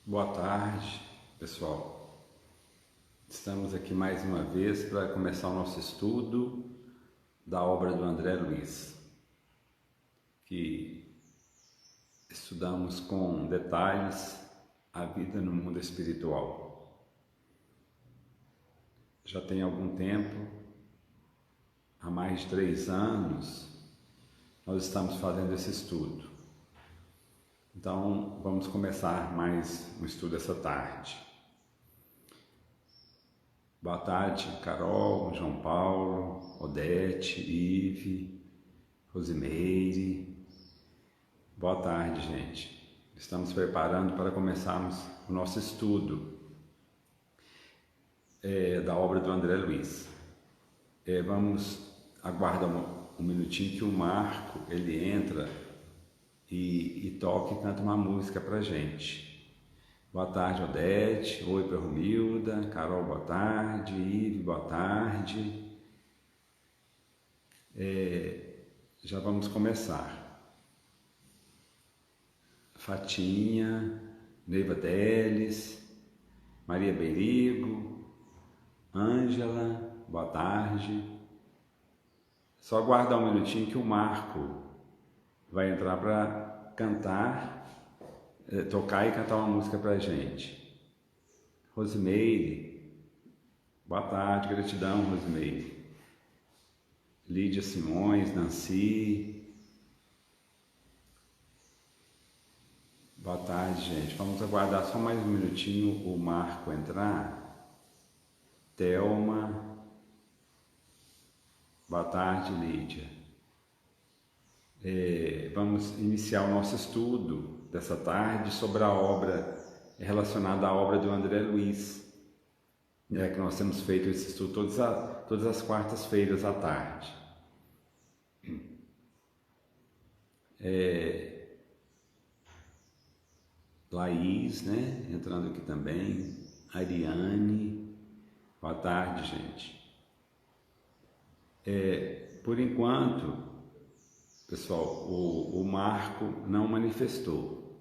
Boa tarde, pessoal. Estamos aqui mais uma vez para começar o nosso estudo da obra do André Luiz, que estudamos com detalhes a vida no mundo espiritual. Já tem algum tempo, há mais de 3 anos, nós estamos fazendo esse estudo. Então, vamos começar mais um estudo essa tarde. Boa tarde, Carol, João Paulo, Odete, Ive, Rosimeire. Boa tarde, gente. Estamos preparando para começarmos o nosso estudo da obra do André Luiz. Vamos aguardar um minutinho que o Marco ele entra e toca e canta uma música pra gente. Boa tarde, Odete. Oi para Romilda. Carol, boa tarde. Ive, boa tarde. Já vamos começar. Fatinha, Neiva Teles, Maria Berigo, Ângela, boa tarde. Só aguardar um minutinho que o Marco vai entrar para cantar, tocar e cantar uma música pra gente. Rosimeire, boa tarde, gratidão, Rosimeire. Lídia Simões, Nancy. Boa tarde, gente. Vamos aguardar só mais um minutinho o Marco entrar. Thelma. Boa tarde, Lídia. Vamos iniciar o nosso estudo dessa tarde sobre a obra relacionada à obra do André Luiz, que nós temos feito esse estudo todas as quartas-feiras à tarde. Laís, né, entrando aqui também, Ariane, boa tarde, gente. Por enquanto, pessoal, o Marco não manifestou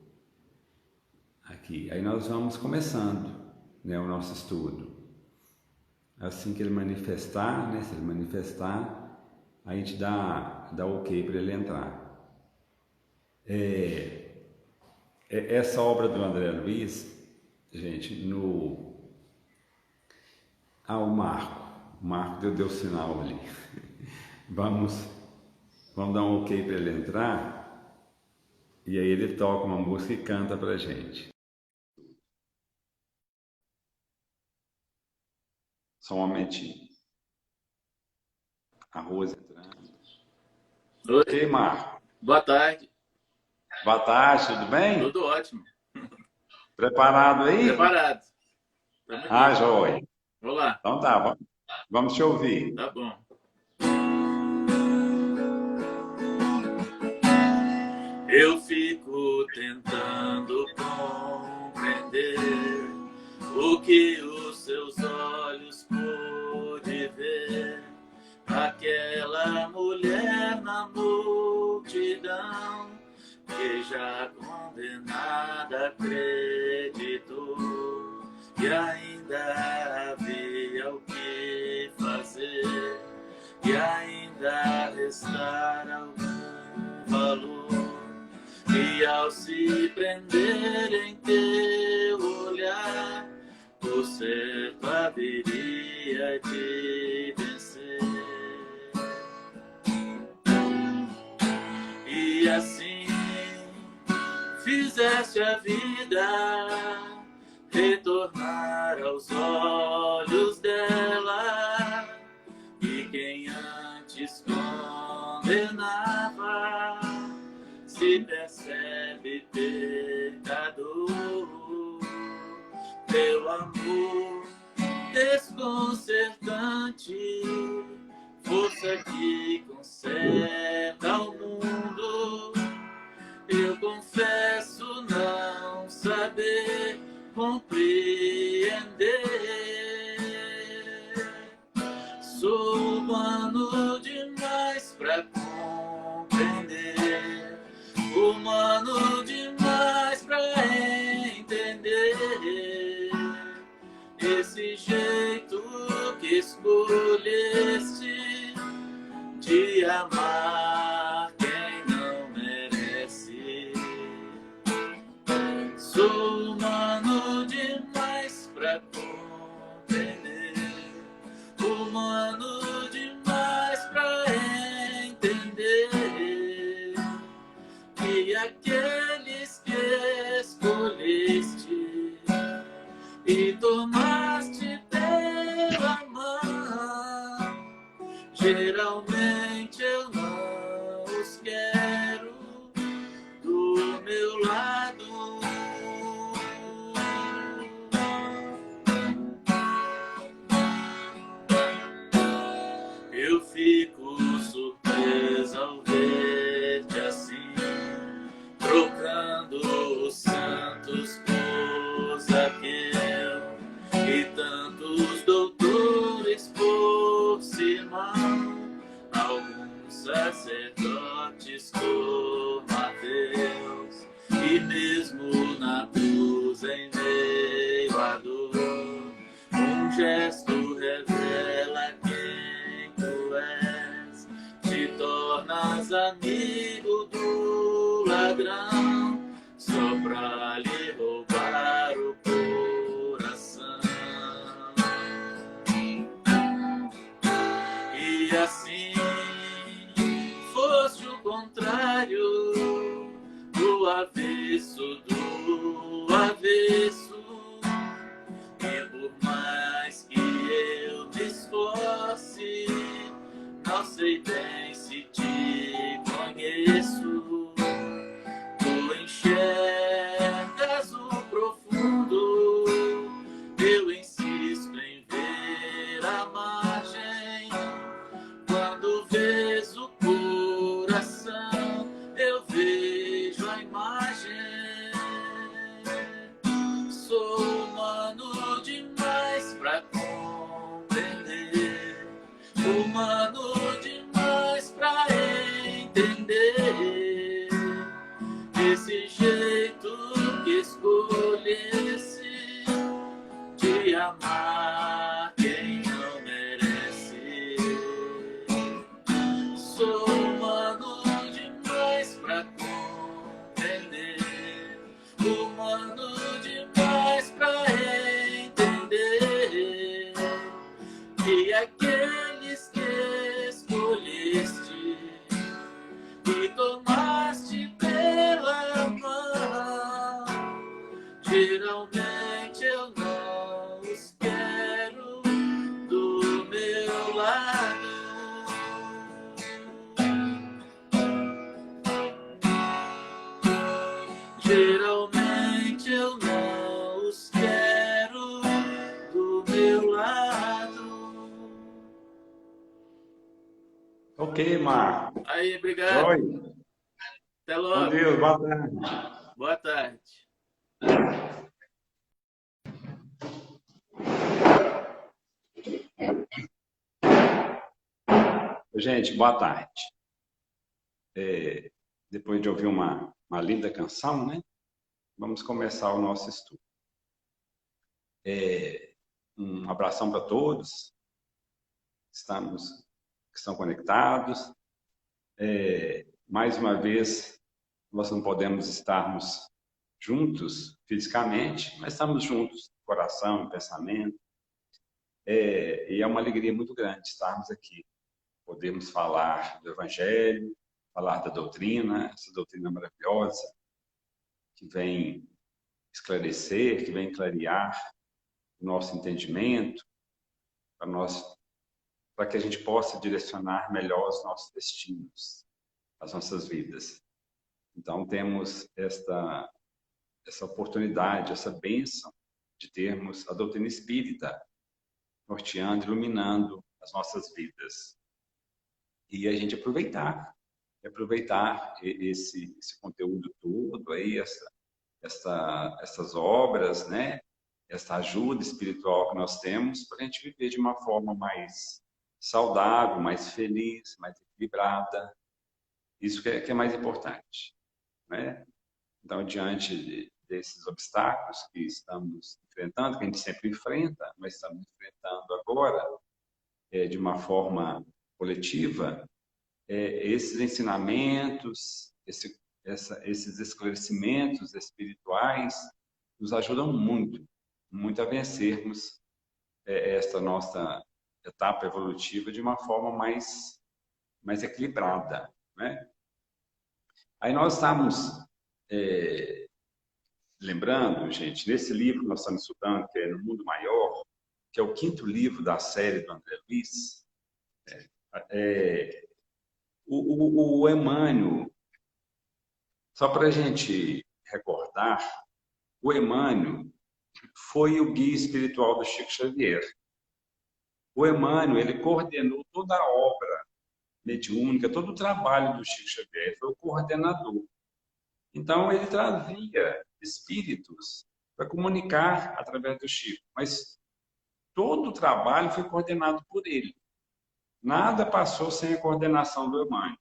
aqui. Aí nós vamos começando, né, o nosso estudo. Assim que ele manifestar, né, se ele manifestar, a gente dá ok para ele entrar. Essa obra do André Luiz, gente, o Marco deu sinal ali. Vamos dar um ok para ele entrar e aí ele toca uma música e canta pra gente. Só um momentinho. A Rose entrando. Oi. Ok, Marco. Boa tarde. Boa tarde, tudo bem? Tudo ótimo. Preparado aí? Preparado. Joia. Vamos lá. Então tá, vamos te ouvir. Tá bom. Eu fico tentando compreender o que os seus olhos pôde ver. Aquela mulher na multidão que já condenada acreditou que ainda havia o que fazer, que ainda restar algum valor. E ao se prender em teu olhar, por certo haveria de vencer. E assim fizeste a vida retornar aos olhos dela, e quem antes condenava se percebe pecador. Teu amor desconcertante, força que conserta o mundo. Eu confesso não saber compreender. Sou humano demais pra compreender, humano demais pra entender Sou humano demais pra compreender, humano demais pra entender que aqueles que escolheste e tomaste pela mão, geralmente eu não os quero do meu lado. Eu fico surpreso ao ver-te assim, trocando os santos por Zaqueu e tantos doutores por Simão, alguns sacerdotes por Mateus, e mesmo na cruz em meio à dor, um gesto revela quem tu és, te tornas amigo do ladrão, só pra lhe roubar o coração. E assim foste o contrário do avesso do avesso, e por mais que eu me esforce, não sei bem se te conheço. Tu enxergas o profundo, eu insisto em ver a margem. Quando vês o coração, eu vejo a imagem. Sou humano demais pra compreender, humano demais pra entender esse jeito que escolhesse de amar quem não merece. Sou humano demais pra compreender, humano demais pra entender que aqueles que escolheste e tomaste pela mão, geralmente eu não os quero do meu lado. Geralmente eu não os quero do meu lado. Ok, Marco. Aí, obrigado. Oi. Até Com logo. Deus, boa tarde. Boa tarde. Gente, boa tarde. Depois de ouvir uma linda canção, né? Vamos começar o nosso estudo. Um abração para todos que estão conectados. Mais uma vez, nós não podemos estarmos juntos fisicamente, mas estamos juntos no coração, no pensamento. E é uma alegria muito grande estarmos aqui. Podemos falar do Evangelho, falar da doutrina, essa doutrina maravilhosa, que vem esclarecer, que vem clarear o nosso entendimento, para que a gente possa direcionar melhor os nossos destinos, as nossas vidas. Então, temos essa oportunidade, essa bênção de termos a doutrina espírita norteando, iluminando as nossas vidas. E a gente aproveitar esse conteúdo todo, aí, essas obras, né? Essa ajuda espiritual que nós temos para a gente viver de uma forma mais saudável, mais feliz, mais equilibrada. Isso que é mais importante, né? Então, diante desses obstáculos que estamos enfrentando, que a gente sempre enfrenta, mas estamos enfrentando agora de uma forma coletiva, esses ensinamentos, esses esclarecimentos espirituais nos ajudam muito, muito a vencermos esta nossa etapa evolutiva de uma forma mais equilibrada, né? Aí nós estamos lembrando, gente, nesse livro que nós estamos estudando, que é No Mundo Maior, que é o 5º livro da série do André Luiz, o Emmanuel, só para a gente recordar, o Emmanuel foi o guia espiritual do Chico Xavier. O Emmanuel, ele coordenou toda a obra mediúnica, todo o trabalho do Chico Xavier, ele foi o coordenador. Então, ele trazia espíritos para comunicar através do Chico, mas todo o trabalho foi coordenado por ele. Nada passou sem a coordenação do Emmanuel.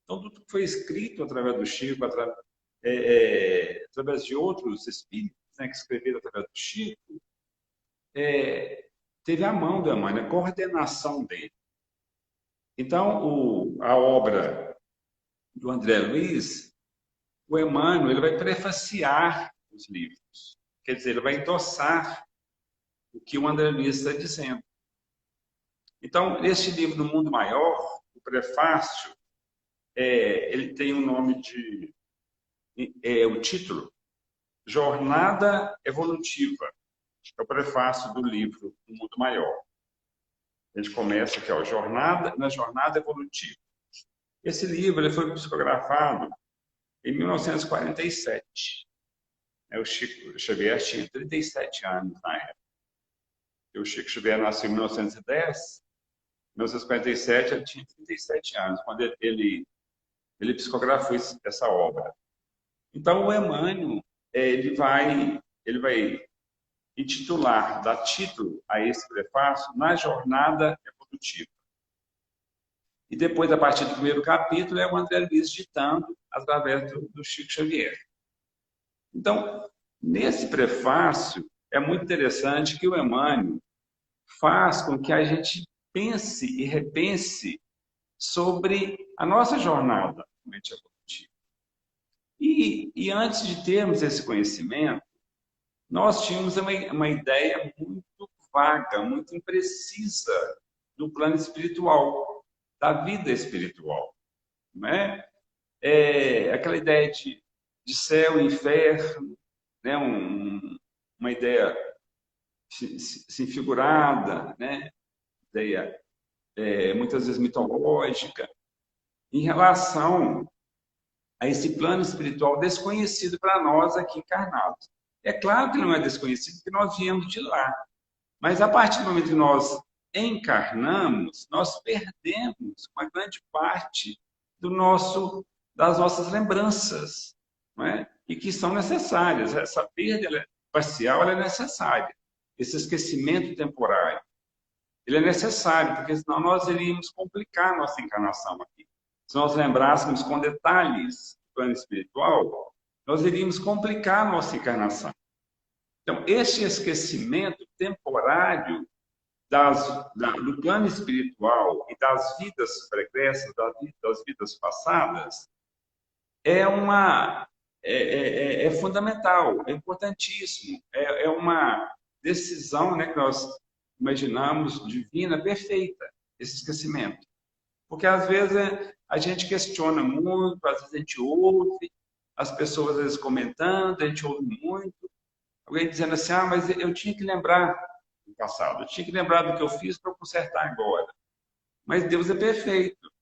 Então, tudo que foi escrito através do Chico, através de outros espíritos, né, que escreveram através do Chico, teve a mão do Emmanuel, a coordenação dele. Então, a obra do André Luiz, o Emmanuel, ele vai prefaciar os livros. Quer dizer, ele vai endossar o que o André Luiz está dizendo. Então, este livro do Mundo Maior, o prefácio, ele tem um nome de... o título, Jornada Evolutiva. É o prefácio do livro do Mundo Maior. A gente começa aqui, ó, na Jornada Evolutiva. Esse livro ele foi psicografado em 1947. O Chico Xavier tinha 37 anos na época. O Chico Xavier nasceu em 1910, em 1947 ele tinha 37 anos, quando ele psicografou essa obra. Então, o Emmanuel, ele vai intitular, dar título a esse prefácio, Na Jornada Evolutiva. E depois, a partir do 1º capítulo, é o André Luiz ditando através do Chico Xavier. Então, nesse prefácio, é muito interessante que o Emmanuel faz com que a gente pense e repense sobre a nossa jornada evolutiva. E antes de termos esse conhecimento, nós tínhamos uma ideia muito vaga, muito imprecisa do plano espiritual, da vida espiritual. Não é? Aquela ideia de céu e inferno, né? Uma ideia assim, figurada, né? Ideia muitas vezes mitológica, em relação a esse plano espiritual desconhecido para nós aqui encarnados. É claro que não é desconhecido, porque nós viemos de lá. Mas a partir do momento que nós encarnamos, nós perdemos uma grande parte das nossas lembranças, não é? E que são necessárias. Essa perda parcial é necessária. Esse esquecimento temporário, ele é necessário, porque senão nós iríamos complicar a nossa encarnação aqui. Se nós lembrássemos com detalhes do plano espiritual, nós iríamos complicar a nossa encarnação. Então, esse esquecimento temporário do plano espiritual e das vidas pregressas, das vidas passadas, é fundamental, é importantíssimo. É uma decisão, né, que nós imaginamos divina, perfeita, esse esquecimento. Porque, às vezes, a gente questiona muito, às vezes a gente ouve, as pessoas, às vezes, comentando, a gente ouve muito, alguém dizendo assim, mas eu tinha que lembrar do passado, eu tinha que lembrar do que eu fiz para eu consertar agora. Mas Deus é perfeito.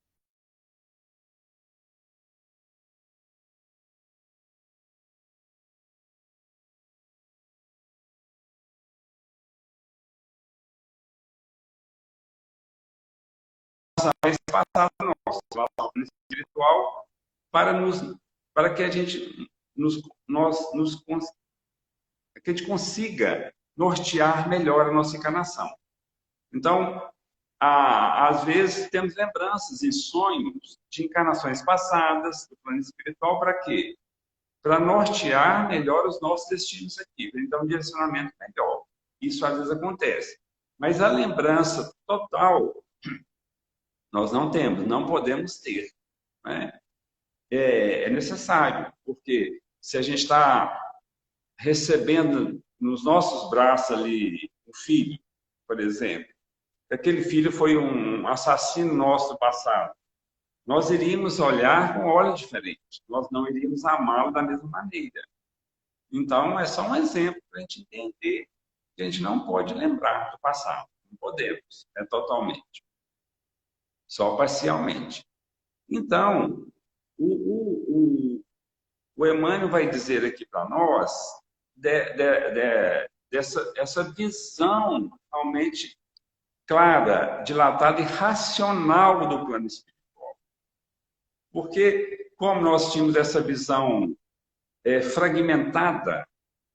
Esse passado nosso, relação espiritual, para que a gente que a gente consiga nortear melhor a nossa encarnação. Então, às vezes, temos lembranças e sonhos de encarnações passadas, do plano espiritual, para quê? Para nortear melhor os nossos destinos aqui, para dar um direcionamento melhor. Isso, às vezes, acontece. Mas a lembrança total, nós não temos, não podemos ter. Né? É necessário, porque se a gente está recebendo nos nossos braços ali um filho, por exemplo, aquele filho foi um assassino nosso do passado, nós iríamos olhar com olhos diferentes, nós não iríamos amá-lo da mesma maneira. Então, é só um exemplo para a gente entender que a gente não pode lembrar do passado, não podemos, totalmente, só parcialmente. Então, o Emmanuel vai dizer aqui para nós dessa visão realmente clara, dilatada e racional do plano espiritual. Porque, como nós tínhamos essa visão fragmentada,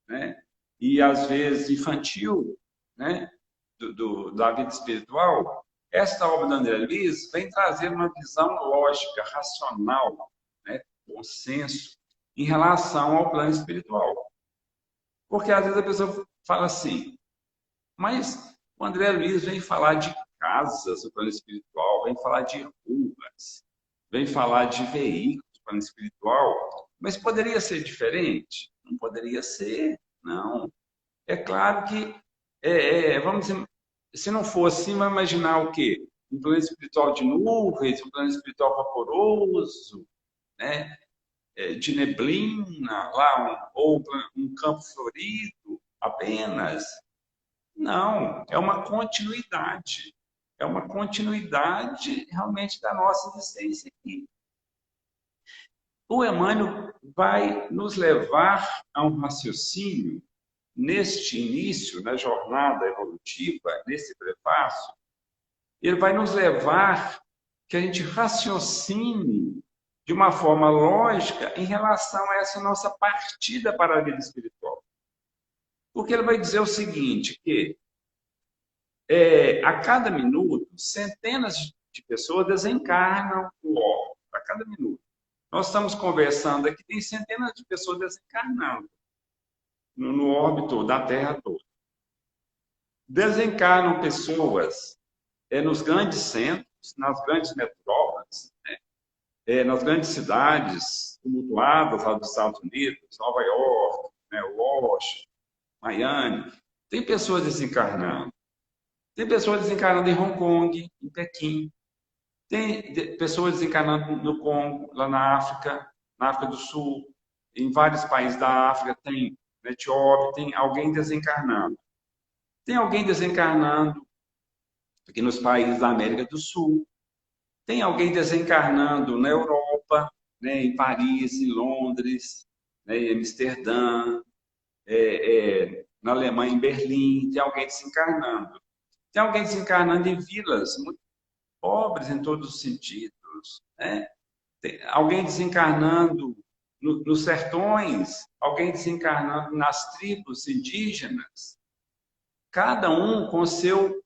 né, e às vezes infantil, né, da vida espiritual, esta obra da André Luiz vem trazer uma visão lógica, racional, né, bom senso, em relação ao plano espiritual. Porque às vezes a pessoa fala assim, mas o André Luiz vem falar de casas no plano espiritual, vem falar de ruas, vem falar de veículos no plano espiritual, mas poderia ser diferente? Não poderia ser, não. É claro que, vamos dizer, se não for assim, vai imaginar o quê? Um plano espiritual de nuvens, um plano espiritual vaporoso, né? De neblina, lá, ou um campo florido apenas. Não, é uma continuidade. É uma continuidade realmente da nossa existência aqui. O Emmanuel vai nos levar a um raciocínio neste início, na jornada evolutiva, nesse prefácio. Ele vai nos levar que a gente raciocine de uma forma lógica em relação a essa nossa partida para a vida espiritual. Porque ele vai dizer o seguinte, que a cada minuto, centenas de pessoas desencarnam o órgão, a cada minuto. Nós estamos conversando aqui, tem centenas de pessoas desencarnando no órbito da Terra toda. Desencarnam pessoas nos grandes centros, nas grandes metrópoles, né? Nas grandes cidades tumultuadas lá dos Estados Unidos, Nova York, né? Washington, Miami. Tem pessoas desencarnando. Tem pessoas desencarnando em Hong Kong, em Pequim. Tem pessoas desencarnando no Congo, lá na África do Sul, em vários países da África, tem na Etiópia, tem alguém desencarnando. Tem alguém desencarnando aqui nos países da América do Sul. Tem alguém desencarnando na Europa, né, em Paris, em Londres, né, em Amsterdã, na Alemanha, em Berlim. Tem alguém desencarnando. Tem alguém desencarnando em vilas muito pobres em todos os sentidos, né? Tem alguém desencarnando nos sertões, alguém desencarnando nas tribos indígenas, cada um com seu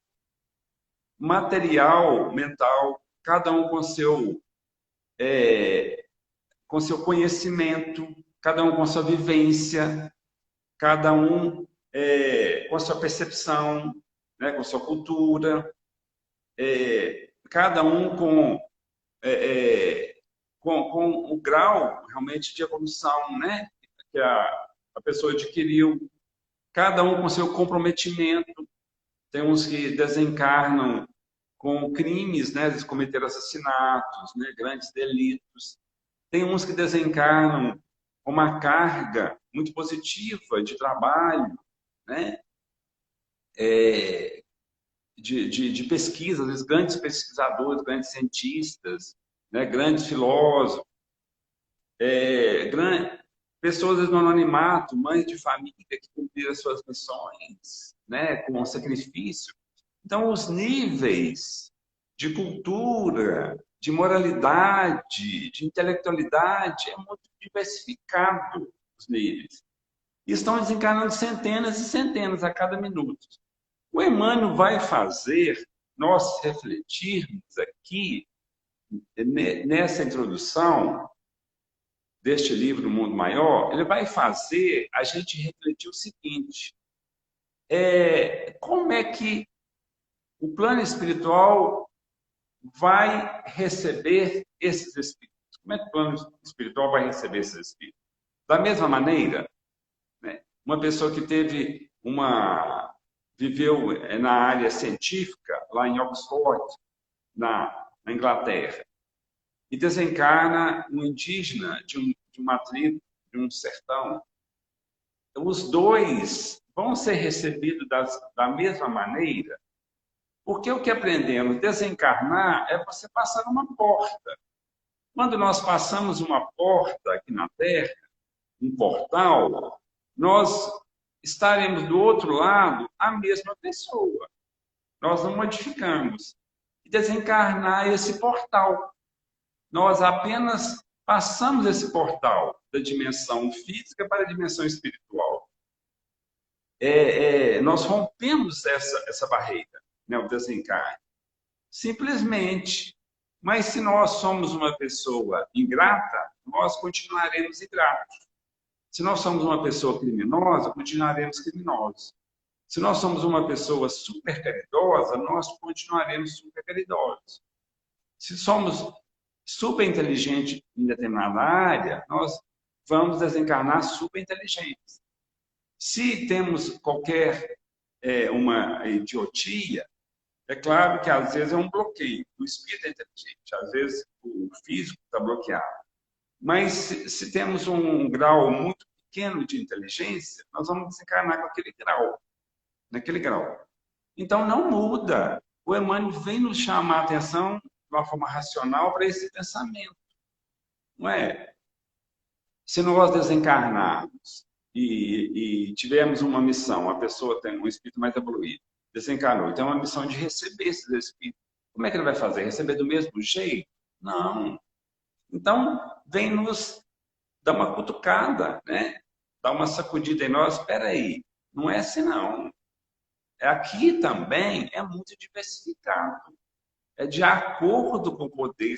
material mental, cada um com seu conhecimento, cada um com sua vivência, cada um com a sua percepção, né, com sua cultura, cada um com o grau realmente de evolução, né, que a pessoa adquiriu, cada um com seu comprometimento. Tem uns que desencarnam com crimes, né, eles cometeram assassinatos, né, grandes delitos. Tem uns que desencarnam com uma carga muito positiva de trabalho, né, de pesquisa, às vezes grandes pesquisadores, grandes cientistas, né, grandes filósofos, pessoas no anonimato, mães de família que cumpriram as suas missões, né, com sacrifício. Então, os níveis de cultura, de moralidade, de intelectualidade, é muito diversificado os níveis. E estão desencarnando centenas e centenas a cada minuto. O Emmanuel vai fazer nós refletirmos aqui, nessa introdução deste livro, O Mundo Maior, ele vai fazer a gente refletir o seguinte, como é que o plano espiritual vai receber esses espíritos? Como é que o plano espiritual vai receber esses espíritos? Da mesma maneira, né? uma pessoa que viveu na área científica, lá em Oxford, na Inglaterra, e desencarna um indígena de uma tribo, de um sertão. Os dois vão ser recebidos da mesma maneira, porque o que aprendemos, desencarnar é você passar uma porta. Quando nós passamos uma porta aqui na Terra, um portal, nós estaremos do outro lado a mesma pessoa. Nós não modificamos. E desencarnar é esse portal. Nós apenas passamos esse portal da dimensão física para a dimensão espiritual. Nós rompemos essa barreira, né, o desencarne. Simplesmente. Mas se nós somos uma pessoa ingrata, nós continuaremos ingratos. Se nós somos uma pessoa criminosa, continuaremos criminosos. Se nós somos uma pessoa super caridosa, nós continuaremos super caridosos. Se somos super inteligentes em determinada área, nós vamos desencarnar super inteligentes. Se temos qualquer uma idiotia, é claro que às vezes é um bloqueio. O espírito é inteligente, às vezes o físico está bloqueado. Mas se temos um grau muito pequeno de inteligência, nós vamos desencarnar com naquele grau. Então não muda. O Emmanuel vem nos chamar a atenção de uma forma racional para esse pensamento. Não é? Se nós desencarnarmos e tivermos uma missão, a pessoa tem um espírito mais evoluído, desencarnou, então é uma missão de receber esses espíritos. Como é que ele vai fazer? Receber do mesmo jeito? Não. Então, vem nos dar uma cutucada, né? Dar uma sacudida em nós. Espera aí, não é assim não. Aqui também é muito diversificado. É de acordo com o poder,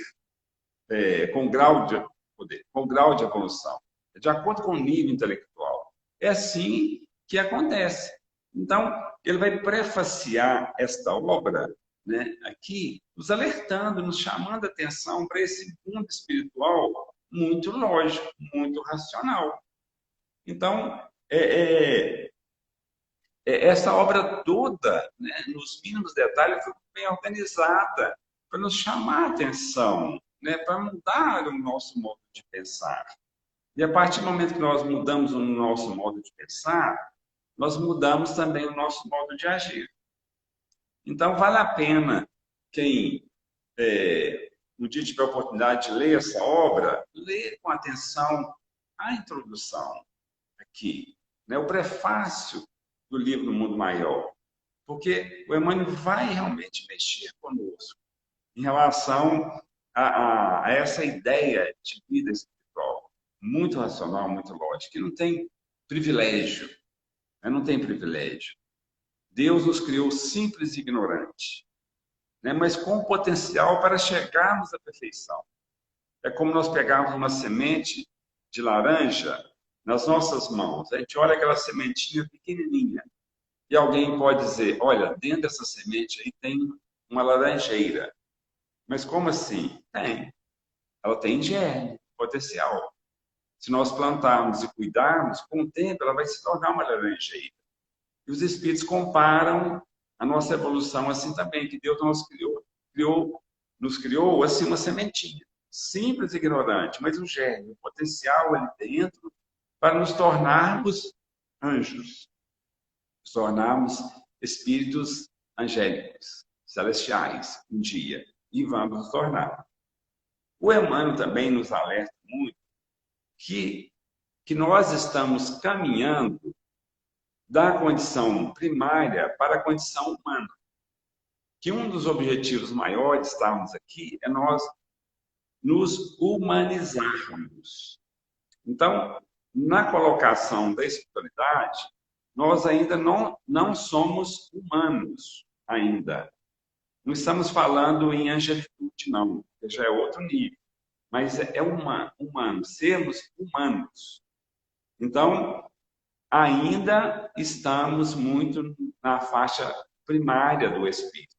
com o grau de poder, com o grau de evolução. É de acordo com o nível intelectual. É assim que acontece. Então, ele vai prefaciar esta obra, né, aqui, nos alertando, nos chamando a atenção para esse mundo espiritual muito lógico, muito racional. Então, essa obra toda, né, nos mínimos detalhes, foi bem organizada para nos chamar a atenção, né, para mudar o nosso modo de pensar. E a partir do momento que nós mudamos o nosso modo de pensar, nós mudamos também o nosso modo de agir. Então, vale a pena quem um dia tiver a oportunidade de ler essa obra, ler com atenção a introdução aqui, né? O prefácio do livro do Mundo Maior, porque o Emmanuel vai realmente mexer conosco em relação a essa ideia de vida espiritual, muito racional, muito lógica, que não tem privilégio, né? Não tem privilégio. Deus nos criou simples e ignorantes, né? Mas com potencial para chegarmos à perfeição. É como nós pegarmos uma semente de laranja nas nossas mãos. A gente olha aquela sementinha pequenininha e alguém pode dizer, olha, dentro dessa semente aí tem uma laranjeira. Mas como assim? Tem. Ela tem germe, potencial. Se nós plantarmos e cuidarmos, com o tempo ela vai se tornar uma laranjeira. E os espíritos comparam a nossa evolução assim também, que Deus nos criou assim uma sementinha, simples e ignorante, mas um germe, um potencial ali dentro para nos tornarmos anjos, nos tornarmos espíritos angélicos, celestiais, um dia, e vamos nos tornar. O Emmanuel também nos alerta muito que nós estamos caminhando da condição primária para a condição humana. Que um dos objetivos maiores de estarmos aqui é nós nos humanizarmos. Então, na colocação da espiritualidade, nós ainda não somos humanos ainda. Não estamos falando em angelitude, não, que já é outro nível. Mas é humano, sermos humanos. Então, ainda estamos muito na faixa primária do espírito.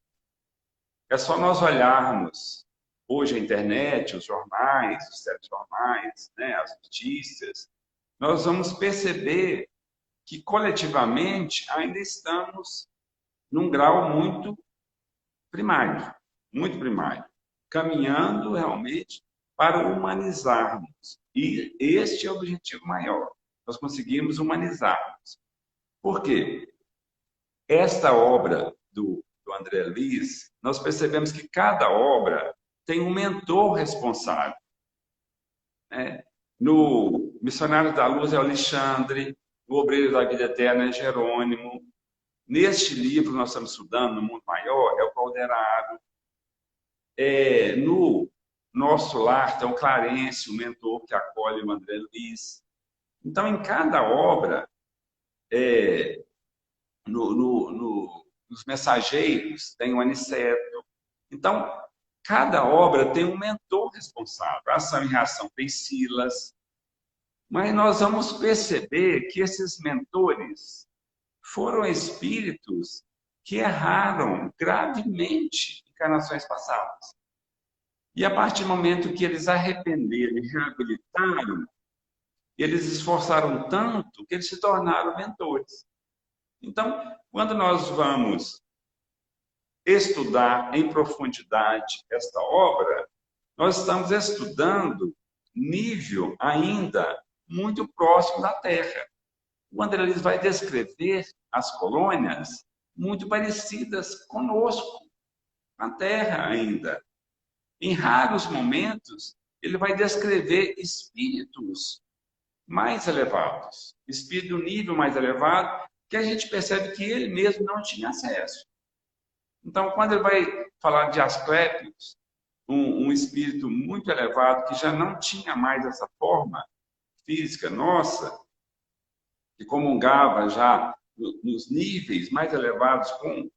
É só nós olharmos hoje a internet, os jornais, os telejornais, né, as notícias, nós vamos perceber que coletivamente ainda estamos num grau muito primário, caminhando realmente para humanizarmos. E este é o objetivo maior, nós conseguimos humanizarmos. Por quê? Esta obra do André Luiz, nós percebemos que cada obra tem um mentor responsável. No Missionário da Luz é o Alexandre, no Obreiro da Vida Eterna é Jerônimo. Neste livro nós estamos estudando, No Mundo Maior, é o Calderaro. No Nosso Lar tem o Clarence, o mentor que acolhe o André Luiz. Então, em cada obra, nos Mensageiros tem o Aniceto. Então, cada obra tem um mentor responsável. A Ação e Reação tem Silas. Mas nós vamos perceber que esses mentores foram espíritos que erraram gravemente em encarnações passadas. E a partir do momento que eles arrependeram e reabilitaram, eles esforçaram tanto que eles se tornaram mentores. Então, quando nós vamos estudar em profundidade esta obra, nós estamos estudando nível ainda muito próximo da Terra. O André Luiz vai descrever as colônias muito parecidas conosco, na Terra ainda. Em raros momentos, ele vai descrever espíritos mais elevados, espírito do nível mais elevado, que a gente percebe que ele mesmo não tinha acesso. Então, quando ele vai falar de Asclépios, um espírito muito elevado, que já não tinha mais essa forma física nossa, que comungava já nos níveis mais elevados com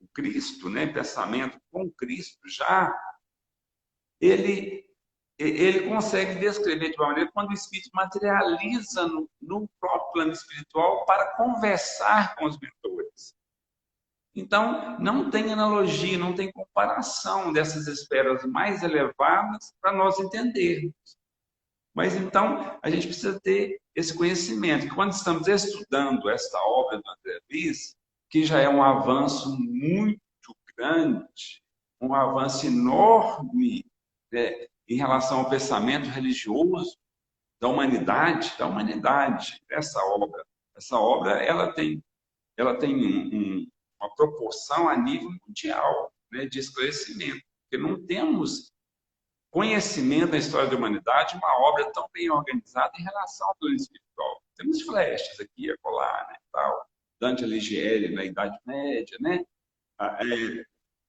o Cristo, né? Pensamento com Cristo já, ele consegue descrever de uma maneira quando o espírito materializa no próprio plano espiritual para conversar com os mentores. Então, não tem analogia, não tem comparação dessas esferas mais elevadas para nós entendermos. Mas, então, a gente precisa ter esse conhecimento, que quando estamos estudando esta obra do André Luiz, que já é um avanço muito grande, um avanço enorme em relação ao pensamento religioso da humanidade, essa obra ela tem uma proporção a nível mundial, né, de esclarecimento, porque não temos conhecimento da história da humanidade, uma obra tão bem organizada em relação ao plano espiritual. Temos flechas aqui, acolá, né, tal. Dante Alighieri na Idade Média, né?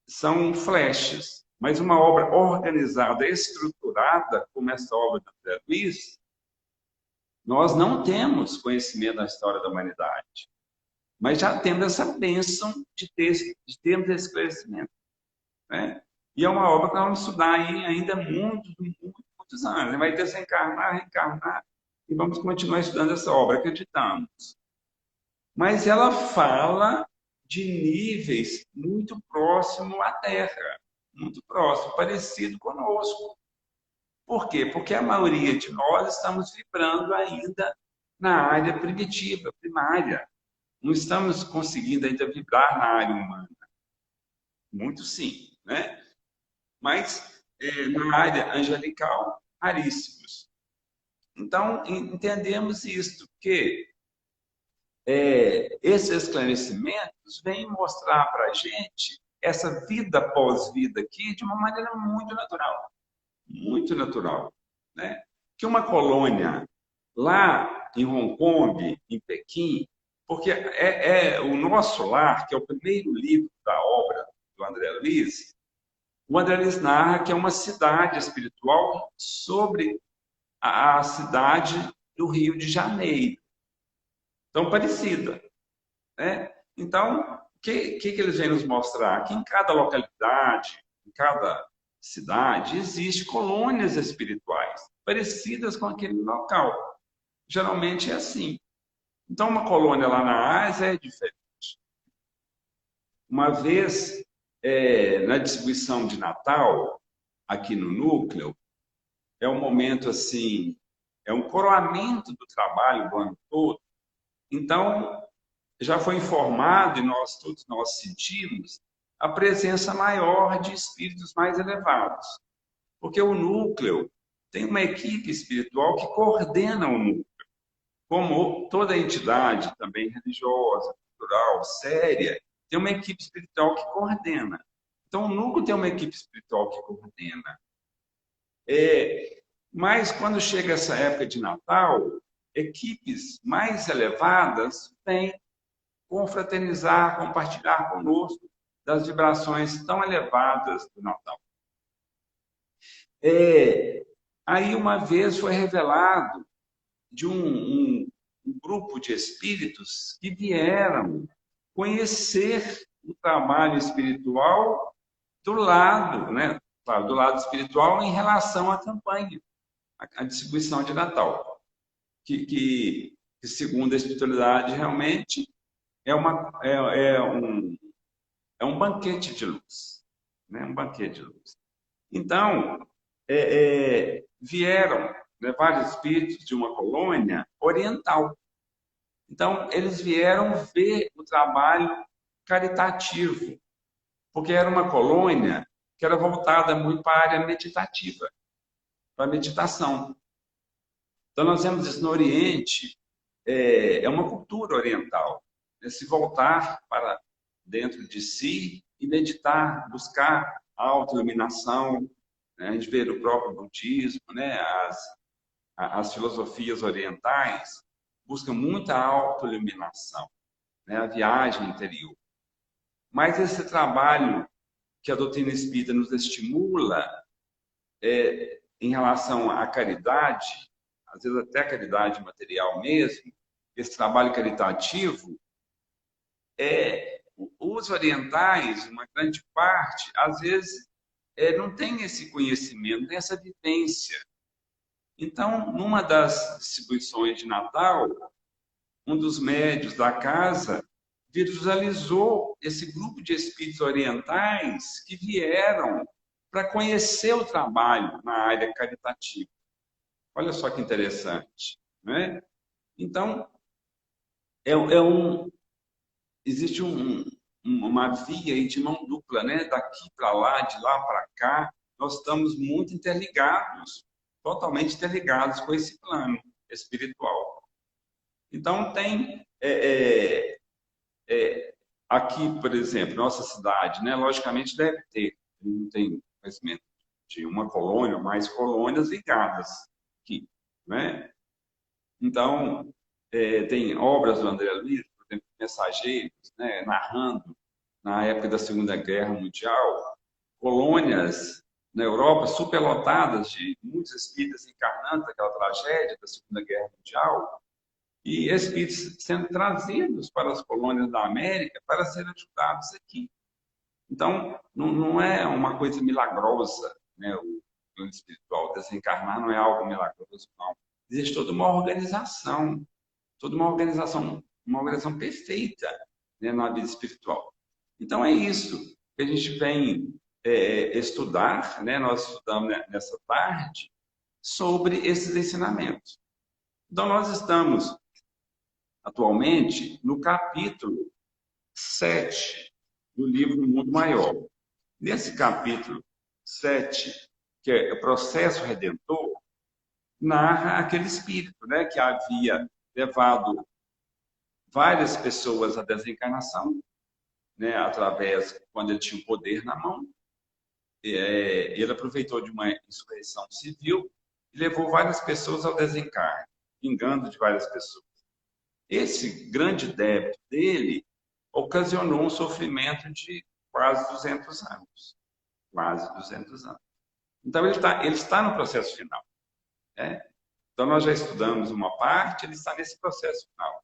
São flechas, mas uma obra organizada, estruturada, como essa obra do André Luiz, nós não temos conhecimento da história da humanidade, mas já temos essa bênção de termos esse esclarecimento, né? E é uma obra que nós vamos estudar aí ainda muitos anos. Vai desencarnar, reencarnar, e vamos continuar estudando essa obra, acreditamos. Mas ela fala de níveis muito próximos à Terra, muito próximo, parecido conosco. Por quê? Porque a maioria de nós estamos vibrando ainda na área primitiva, primária. Não estamos conseguindo ainda vibrar na área humana. Muito sim, né? Mas na área angelical, raríssimos. Então, entendemos isto, que esses esclarecimentos vêm mostrar para a gente essa vida pós-vida aqui de uma maneira muito natural, né? Que uma colônia lá em Hong Kong, em Pequim, porque o Nosso Lar, que é o primeiro livro da obra do André Luiz, o André Luiz narra que é uma cidade espiritual sobre a cidade do Rio de Janeiro. Tão parecida, né? Então, o que eles vêm nos mostrar? Que em cada localidade, em cada cidade, existem colônias espirituais parecidas com aquele local. Geralmente é assim. Então, uma colônia lá na Ásia é diferente. Uma vez, na distribuição de Natal, aqui no núcleo, é um momento assim, é um coroamento do trabalho do ano todo, Então, já foi informado, e todos nós sentimos, a presença maior de espíritos mais elevados. Porque o núcleo tem uma equipe espiritual que coordena o núcleo. Como toda entidade, também religiosa, cultural, séria, tem uma equipe espiritual que coordena. Então, o núcleo tem uma equipe espiritual que coordena. Mas, quando chega essa época de Natal, equipes mais elevadas vêm confraternizar, compartilhar conosco das vibrações tão elevadas do Natal. Aí, uma vez, foi revelado de um grupo de espíritos que vieram conhecer o trabalho espiritual do lado, né? Claro, do lado espiritual em relação à campanha, à distribuição de Natal, que segundo a espiritualidade realmente é um banquete de luz, né? Um banquete de luz. Então, vieram, né, vários espíritos de uma colônia oriental. Então, eles vieram ver o trabalho caritativo, porque era uma colônia que era voltada muito para a área meditativa, para a meditação. Então, nós vemos isso no Oriente, é uma cultura oriental, né, se voltar para dentro de si e meditar, buscar a autoiluminação, né? A gente vê no próprio budismo, né, as filosofias orientais buscam muita autoiluminação, né, a viagem interior. Mas esse trabalho que a doutrina espírita nos estimula em relação à caridade, às vezes até a caridade material mesmo, esse trabalho caritativo, os orientais, uma grande parte, às vezes, não tem esse conhecimento, nem essa vivência. Então, numa das distribuições de Natal, um dos médios da casa visualizou esse grupo de espíritos orientais que vieram para conhecer o trabalho na área caritativa. Olha só que interessante, né? Então, existe uma via aí de mão dupla, né? Daqui para lá, de lá para cá, nós estamos muito interligados, totalmente interligados com esse plano espiritual. Então, tem aqui, por exemplo, nossa cidade, né? Logicamente deve ter, não tem conhecimento de uma colônia ou mais colônias ligadas aqui, né? Então, tem obras do André Luiz, por exemplo, Mensageiros, né? Narrando, na época da Segunda Guerra Mundial, colônias na Europa superlotadas de muitos espíritas encarnando aquela tragédia da Segunda Guerra Mundial, e espíritos sendo trazidos para as colônias da América para serem ajudados aqui. Então, não é uma coisa milagrosa, né? O plano espiritual, desencarnar não é algo milagroso, não. Existe toda uma organização uma organização perfeita, né, na vida espiritual. Então, é isso que a gente vem estudar, né? Nós estudamos nessa tarde sobre esses ensinamentos. Então, nós estamos atualmente no capítulo 7 do livro Mundo Maior. Nesse capítulo 7, que é o processo redentor, narra aquele espírito, né, que havia levado várias pessoas à desencarnação, né, através, quando ele tinha o poder na mão. Ele aproveitou de uma insurreição civil e levou várias pessoas ao desencarne, vingando de várias pessoas. Esse grande débito dele ocasionou um sofrimento de quase 200 anos. Quase 200 anos. Então, ele está no processo final, né? Então, nós já estudamos uma parte, ele está nesse processo final.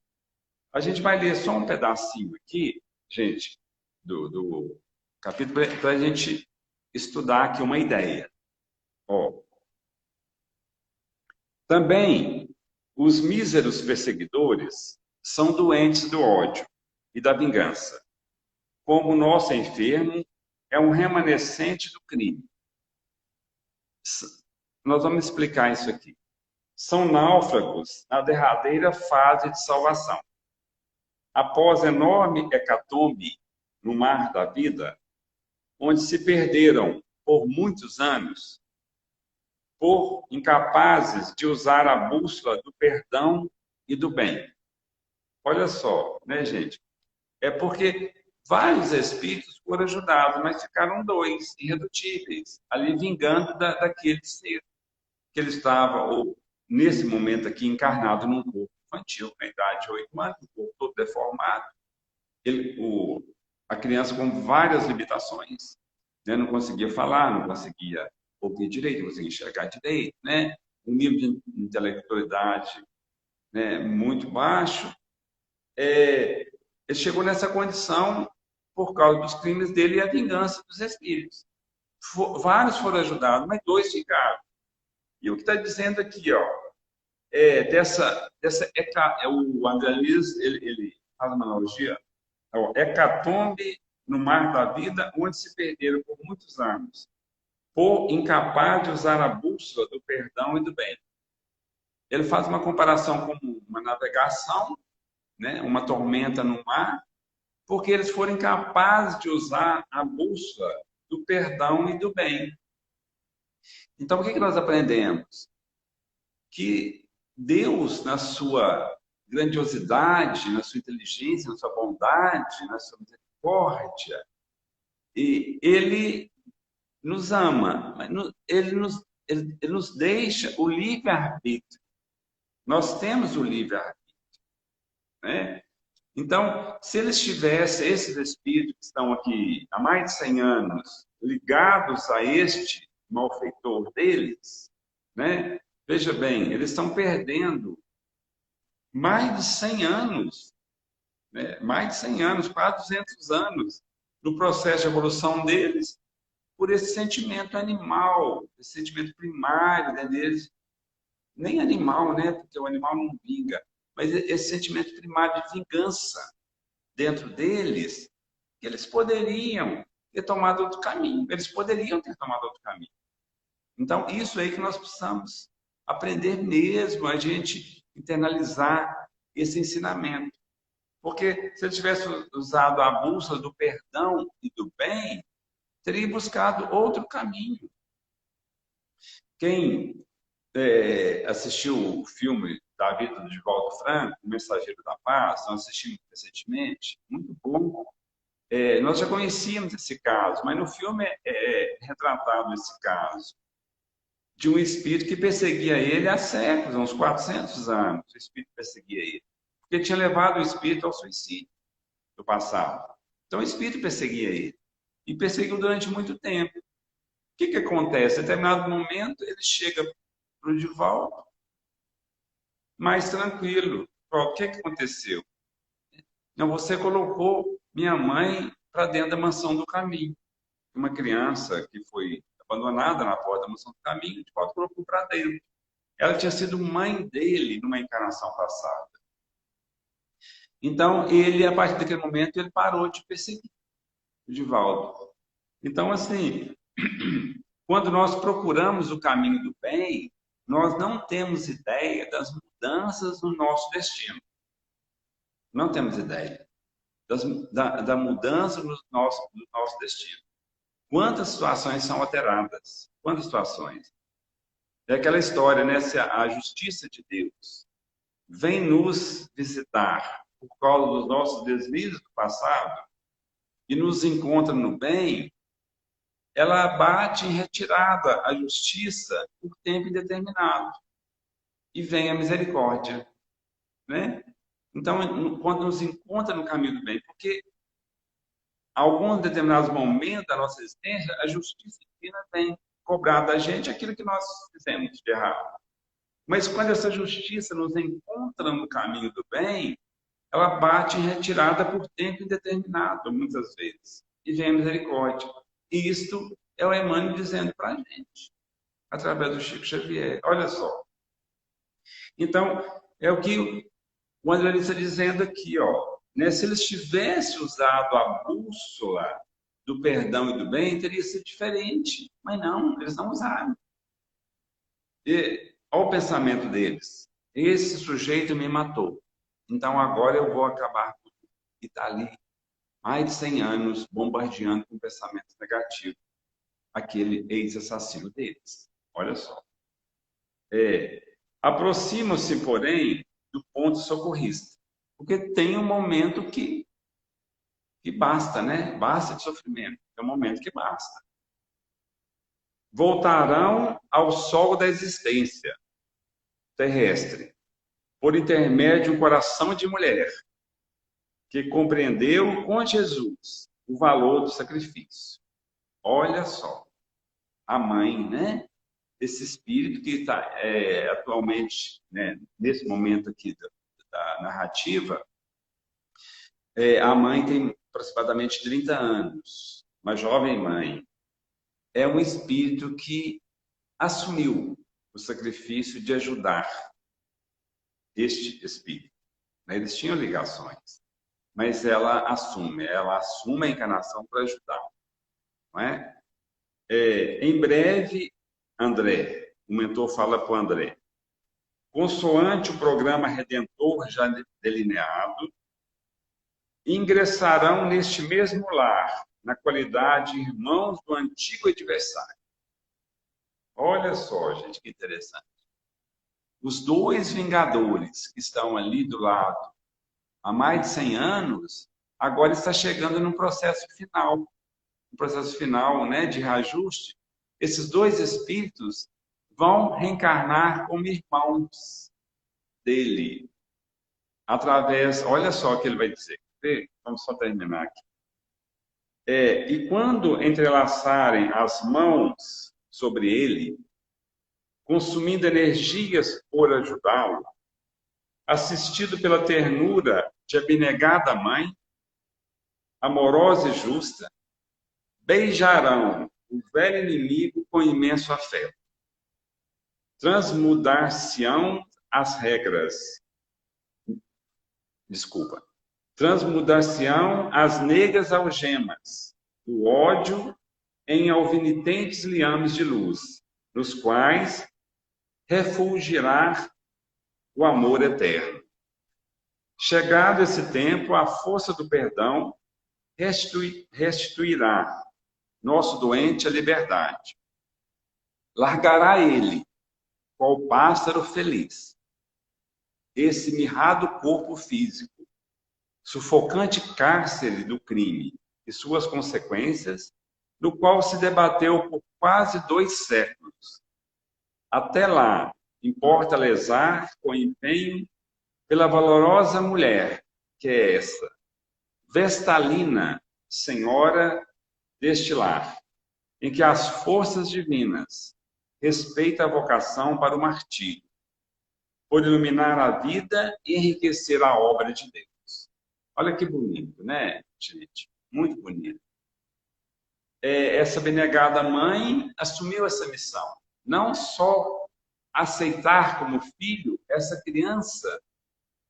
A gente vai ler só um pedacinho aqui, gente, do capítulo, para a gente estudar aqui uma ideia. Ó. Também, os míseros perseguidores são doentes do ódio e da vingança. Como o nosso enfermo é um remanescente do crime. Nós vamos explicar isso aqui. São náufragos na derradeira fase de salvação. após enorme hecatombe no mar da vida, onde se perderam por muitos anos, por incapazes de usar a bússola do perdão e do bem. Olha só, né, gente? É porque vários espíritos foram ajudados, mas ficaram 2, irredutíveis, ali vingando daquele ser que ele estava, ou, nesse momento aqui, encarnado num corpo infantil, na idade de 8 anos, um corpo todo deformado. A criança com várias limitações, né? Não conseguia falar, não conseguia ouvir direito, não conseguia enxergar direito, né? Um nível de intelectualidade, né, muito baixo. Ele chegou nessa condição por causa dos crimes dele e a vingança dos espíritos. Vários foram ajudados, mas 2 ficaram. E o que está dizendo aqui, ó, o André Luiz, ele faz uma analogia, hecatombe no mar da vida, onde se perderam por muitos anos, por incapaz de usar a bússola do perdão e do bem. Ele faz uma comparação com uma navegação, né, uma tormenta no mar, porque eles foram incapazes de usar a bússola do perdão e do bem. Então, o que nós aprendemos? Que Deus, na sua grandiosidade, na sua inteligência, na sua bondade, na sua misericórdia, ele nos ama, ele nos deixa o livre-arbítrio. Nós temos o livre-arbítrio, né? Então, se eles tivessem, esses espíritos que estão aqui há mais de 100 anos, ligados a este malfeitor deles, né? Veja bem, eles estão perdendo mais de 100 anos, né? Mais de 100 anos, quase 200 anos, no processo de evolução deles, por esse sentimento animal, esse sentimento primário, né, deles. Nem animal, né? Porque o animal não vinga, mas esse sentimento primário de vingança dentro deles, que eles poderiam ter tomado outro caminho. Eles poderiam ter tomado outro caminho. Então, isso aí que nós precisamos aprender mesmo, a gente internalizar esse ensinamento. Porque se ele tivesse usado a bússola do perdão e do bem, teria buscado outro caminho. Quem assistiu o filme da vida do Divaldo Franco, O Mensageiro da Paz, nós assistimos recentemente, muito bom. Nós já conhecíamos esse caso, mas no filme é retratado esse caso de um espírito que perseguia ele há séculos, há uns 400 anos, o espírito perseguia ele, porque tinha levado o espírito ao suicídio no passado. Então o espírito perseguia ele, e perseguiu durante muito tempo. O que acontece? Em determinado momento, ele chega para o Divaldo mais tranquilo. O que aconteceu? Não, você colocou minha mãe para dentro da mansão do caminho. Uma criança que foi abandonada na porta da mansão do caminho, de volta colocou para dentro. Ela tinha sido mãe dele numa encarnação passada. Então, ele, a partir daquele momento, ele parou de perseguir o Divaldo. Então, assim, quando nós procuramos o caminho do bem, nós não temos ideia das mudanças no nosso destino. Não temos ideia da mudança no nosso destino. Quantas situações são alteradas? Quantas situações? É aquela história, né? Se a justiça de Deus vem nos visitar por causa dos nossos deslizes do passado e nos encontra no bem, ela bate em retirada a justiça por tempo indeterminado. E vem a misericórdia, né? Então, quando nos encontra no caminho do bem, porque em alguns determinados momentos da nossa existência, a justiça divina vem cobrar da gente aquilo que nós fizemos de errado. Mas quando essa justiça nos encontra no caminho do bem, ela bate em retirada por tempo indeterminado, muitas vezes. E vem a misericórdia. E isto é o Emmanuel dizendo para a gente, através do Chico Xavier. Olha só. Então, é o que o André está dizendo aqui, ó, né? Se eles tivessem usado a bússola do perdão e do bem, teria sido diferente. Mas não, eles não usaram. E, olha o pensamento deles. Esse sujeito me matou. Então, agora eu vou acabar com tudo. e está ali mais de 100 anos bombardeando com pensamentos negativos aquele ex-assassino deles. Olha só. Aproxima-se, porém, do ponto socorrista, porque tem um momento que basta, né? Basta de sofrimento. É um momento que basta. Voltarão ao solo da existência terrestre, por intermédio de um coração de mulher, que compreendeu com Jesus o valor do sacrifício. Olha só, a mãe, né? Esse espírito que está atualmente, né, nesse momento aqui da narrativa, a mãe tem aproximadamente 30 anos, uma jovem mãe. É um espírito que assumiu o sacrifício de ajudar este espírito. Eles tinham ligações, mas ela assume a encarnação para ajudar. Não é? Em breve, André, o mentor fala para o André, consoante o programa redentor já delineado, ingressarão neste mesmo lar, na qualidade de irmãos do antigo adversário. Olha só, gente, que interessante. Os dois vingadores que estão ali do lado há mais de 100 anos, agora está chegando num processo final, né, de reajuste. Esses dois espíritos vão reencarnar como irmãos dele, através, olha só o que ele vai dizer. Vamos só terminar aqui. E quando entrelaçarem as mãos sobre ele, consumindo energias por ajudá-lo, assistido pela ternura de abnegada mãe, amorosa e justa, beijarão o velho inimigo com imenso afeto. Transmudar-se-ão as regras. Transmudar-se-ão as negras algemas do ódio em alvinitentes liames de luz, nos quais refulgirá o amor eterno. Chegado esse tempo, a força do perdão restituirá nosso doente a liberdade. Largará ele, qual pássaro feliz, esse mirrado corpo físico, sufocante cárcere do crime e suas consequências, no qual se debateu por quase 2 séculos. Até lá, importa lesar com empenho pela valorosa mulher, que é essa, Vestalina, senhora deste lar, em que as forças divinas respeitam a vocação para o martírio, por iluminar a vida e enriquecer a obra de Deus. Olha que bonito, né, gente? Muito bonito. Essa abnegada mãe assumiu essa missão. Não só aceitar como filho essa criança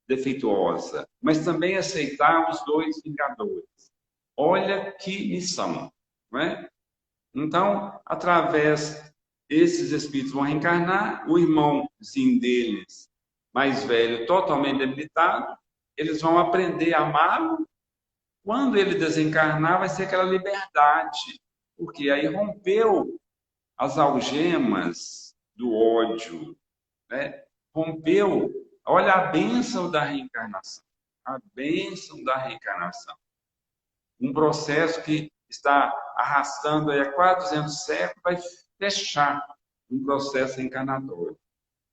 defeituosa, mas também aceitar os dois vingadores. Olha que missão, não é? Então, através desses espíritos vão reencarnar, o irmãozinho deles, mais velho, totalmente debilitado, eles vão aprender a amá-lo. Quando ele desencarnar, vai ser aquela liberdade, porque aí rompeu as algemas do ódio, né? Rompeu, olha a bênção da reencarnação, a bênção da reencarnação. Um processo que está arrastando aí há quase 200 séculos, vai fechar um processo encarnatório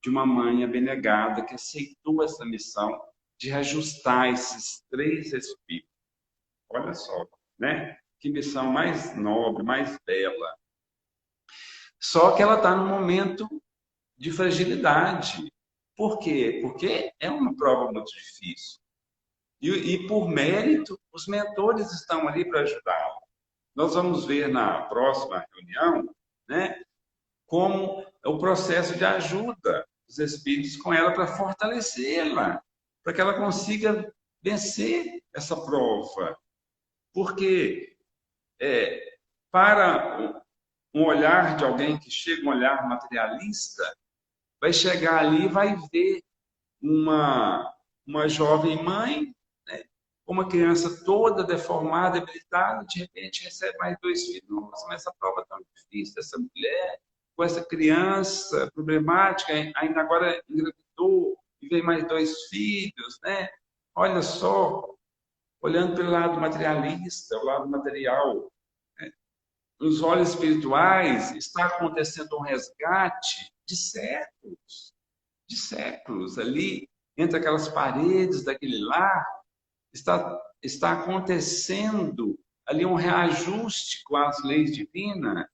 de uma mãe abnegada que aceitou essa missão de reajustar esses 3 espíritos. Olha só, né? Que missão mais nobre, mais bela. Só que ela está num momento de fragilidade. Por quê? Porque é uma prova muito difícil. E por mérito, os mentores estão ali para ajudá-la. Nós vamos ver na próxima reunião, né, como é o processo de ajuda dos espíritos com ela para fortalecê-la, para que ela consiga vencer essa prova. Porque para um olhar de alguém que chega, um olhar materialista, vai chegar ali e vai ver uma jovem mãe, né, com uma criança toda deformada, debilitada, de repente recebe mais 2 filhos. Nossa, mas essa prova é tão difícil, essa mulher com essa criança problemática, ainda agora engravidou e vem mais 2 filhos, né? Olha só, olhando pelo lado materialista, o lado material, né? Nos olhos espirituais está acontecendo um resgate de séculos ali, entre aquelas paredes daquele lar, está acontecendo ali um reajuste com as leis divinas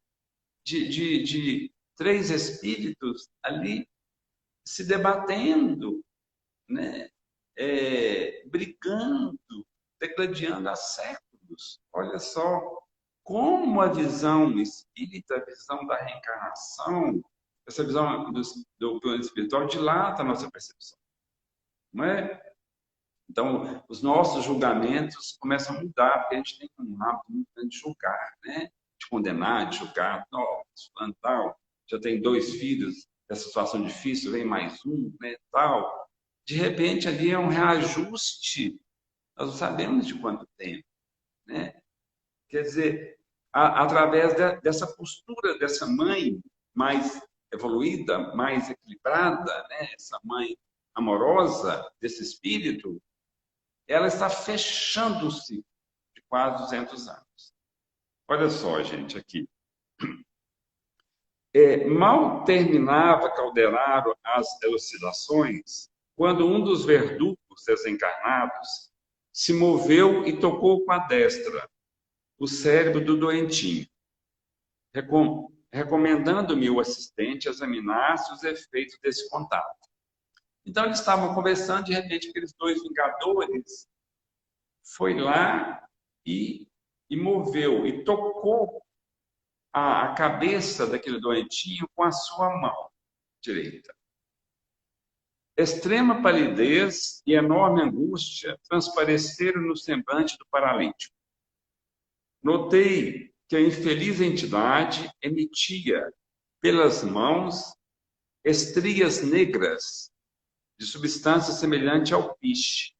de 3 espíritos ali se debatendo, né? Brigando, degladiando há séculos. Olha só como a visão espírita, a visão da reencarnação, essa visão do plano espiritual dilata a nossa percepção, não é? Então, os nossos julgamentos começam a mudar, porque a gente tem um hábito muito grande de julgar, né? De condenar, de julgar. Nossa, tal, já tem 2 filhos, essa situação difícil, vem mais um, né? Tal. De repente, ali é um reajuste. Nós não sabemos de quanto tempo, né? Quer dizer, através dessa postura dessa mãe mais evoluída, mais equilibrada, né? Essa mãe amorosa desse espírito, ela está fechando o ciclo de quase 200 anos. Olha só, gente, aqui. Mal terminava Calderaro as elucidações, quando um dos verdugos desencarnados se moveu e tocou com a destra o cérebro do doentinho, recomendando-me o assistente examinasse os efeitos desse contato. Então, eles estavam conversando, de repente, aqueles 2 vingadores foi lá e moveu, e tocou a cabeça daquele doentinho com a sua mão direita. Extrema palidez e enorme angústia transpareceram no semblante do paralítico. Notei que a infeliz entidade emitia pelas mãos estrias negras de substância semelhante ao piche,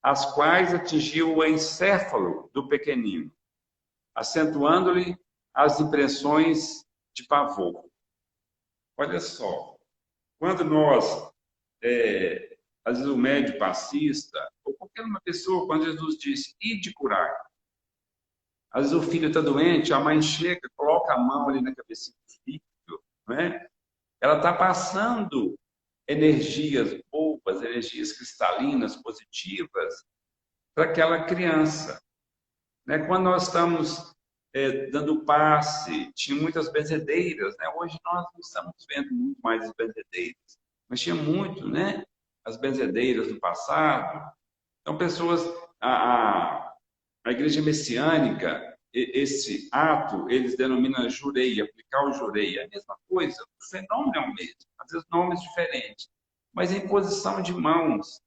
as quais atingiam o encéfalo do pequenino, acentuando-lhe as impressões de pavor. Olha só, quando nós, às vezes o médium passista, ou qualquer uma pessoa, quando Jesus disse, ide curar, às vezes o filho está doente, a mãe chega, coloca a mão ali na cabeça do filho, né? Ela está passando energias boas, energias cristalinas, positivas, para aquela criança. Né? Quando nós estamos dando passe, tinha muitas benzedeiras, né? Hoje nós não estamos vendo muito mais as benzedeiras, mas tinha muito, né? As benzedeiras no passado. Então, pessoas, a igreja messiânica, esse ato, eles denominam jurei, aplicar o jurei, é a mesma coisa, o fenômeno é o mesmo, às vezes nomes diferentes, mas em posição de mãos.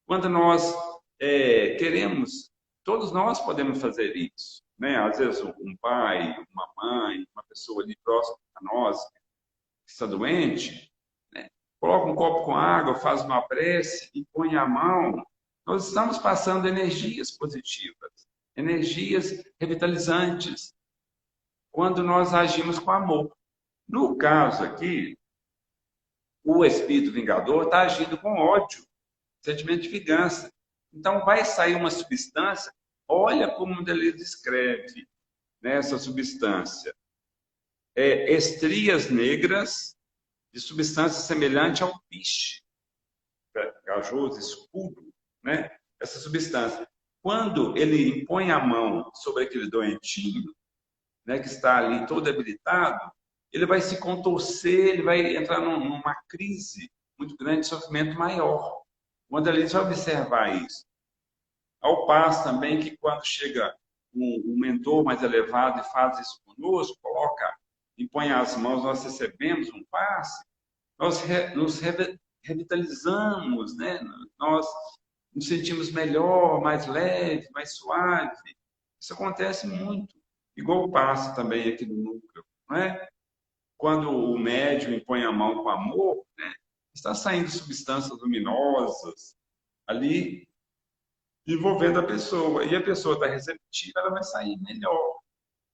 Quando nós queremos, todos nós podemos fazer isso, né? Às vezes um pai, uma mãe, uma pessoa ali próxima a nós, que está doente, né? Coloca um copo com água, faz uma prece e põe a mão. Nós estamos passando energias positivas, energias revitalizantes, quando nós agimos com amor. No caso aqui, o espírito vingador está agindo com ódio, sentimento de vingança. Então, vai sair uma substância, olha como ele descreve nessa substância. Estrias negras de substância semelhante ao piche, gajoso, escuro, né? Essa substância. Quando ele impõe a mão sobre aquele doentinho, né, que está ali todo debilitado, ele vai se contorcer, ele vai entrar numa crise muito grande de sofrimento maior. Quando a gente vai observar isso. Ao passo também que quando chega um mentor mais elevado e faz isso conosco, impõe as mãos, nós recebemos um passe, nós nos revitalizamos, né? Nós nos sentimos melhor, mais leve, mais suave. Isso acontece muito. Igual o passe também aqui no núcleo, não é? Quando o médium impõe a mão com amor, né? Está saindo substâncias luminosas ali, envolvendo a pessoa. E a pessoa está receptiva, ela vai sair melhor.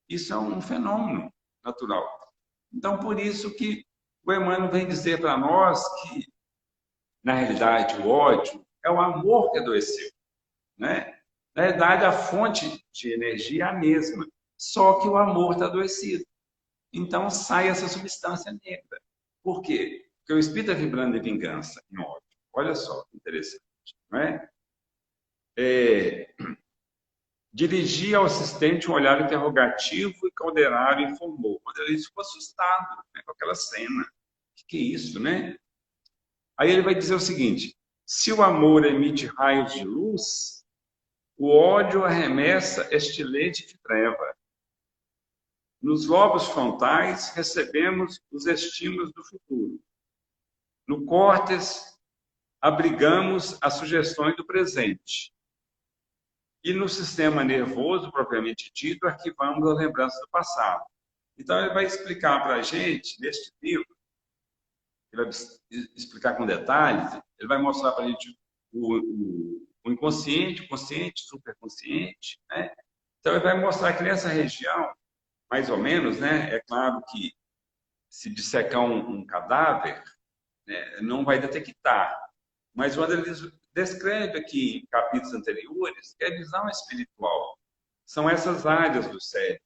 Isso é um fenômeno natural. Então, por isso que o Emmanuel vem dizer para nós que, na realidade, o ódio é o amor que adoeceu, né? Na realidade, a fonte de energia é a mesma, só que o amor está adoecido. Então, sai essa substância negra. Por quê? Porque o espírito está vibrando em vingança, em ódio. Olha só que interessante, não é? Dirigia ao assistente um olhar interrogativo e Calderaro informou. Quando ele ficou assustado, né, com aquela cena. O que é isso, né? Aí ele vai dizer o seguinte: se o amor emite raios de luz, o ódio arremessa estilete de treva. Nos lobos frontais recebemos os estímulos do futuro. No córtex abrigamos as sugestões do presente. E no sistema nervoso, propriamente dito, arquivamos as lembranças do passado. Então, ele vai explicar para a gente, neste livro, ele vai explicar com detalhes, ele vai mostrar para a gente o inconsciente, o consciente, o superconsciente, né? Então, ele vai mostrar que nessa região, mais ou menos, né? É claro que se dissecar um cadáver, né, não vai detectar. Mas quando ele descreve aqui em capítulos anteriores, que é a visão espiritual. São essas áreas do cérebro.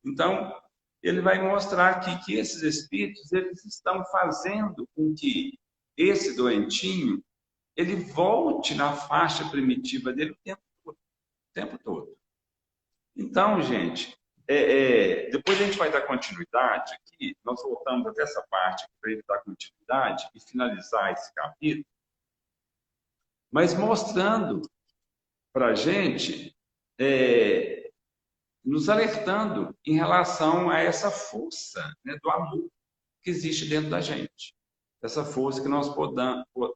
Então, ele vai mostrar aqui que esses espíritos eles estão fazendo com que esse doentinho ele volte na faixa primitiva dele o tempo todo. Então, gente, depois a gente vai dar continuidade aqui, nós voltamos até essa parte para ele dar continuidade e finalizar esse capítulo, mas mostrando para a gente, nos alertando em relação a essa força, né, do amor que existe dentro da gente. Essa força que nós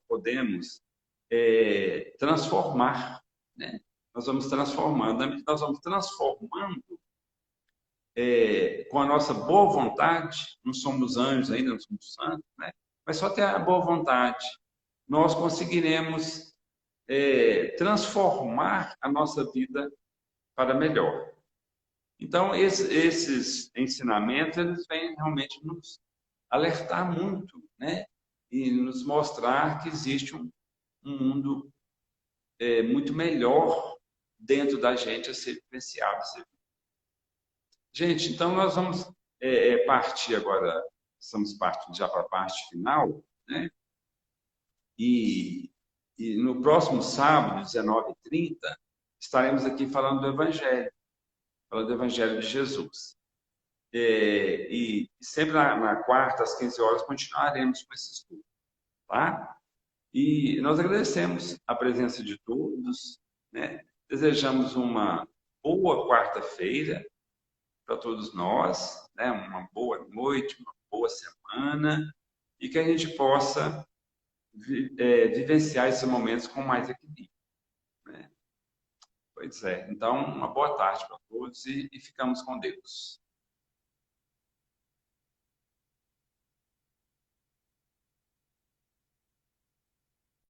podemos transformar. Né? Nós vamos transformando, nós vamos transformando com a nossa boa vontade, não somos anjos ainda, não somos santos, né? Mas só ter a boa vontade, nós conseguiremos transformar a nossa vida para melhor. Então, esses ensinamentos, eles vêm realmente nos alertar muito, né? E nos mostrar que existe um mundo muito melhor dentro da gente a ser vivenciado. Gente, então nós vamos partir agora, estamos partindo já para a parte final, né? E no próximo sábado, 19h30, estaremos aqui falando do Evangelho de Jesus. E sempre na quarta, às 15 horas, continuaremos com esse estudo, tá? E nós agradecemos a presença de todos, né? Desejamos uma boa quarta-feira para todos nós, né? Uma boa noite, uma boa semana, e que a gente possa vivenciar esses momentos com mais equilíbrio. Né? Pois é. Então, uma boa tarde para todos e ficamos com Deus.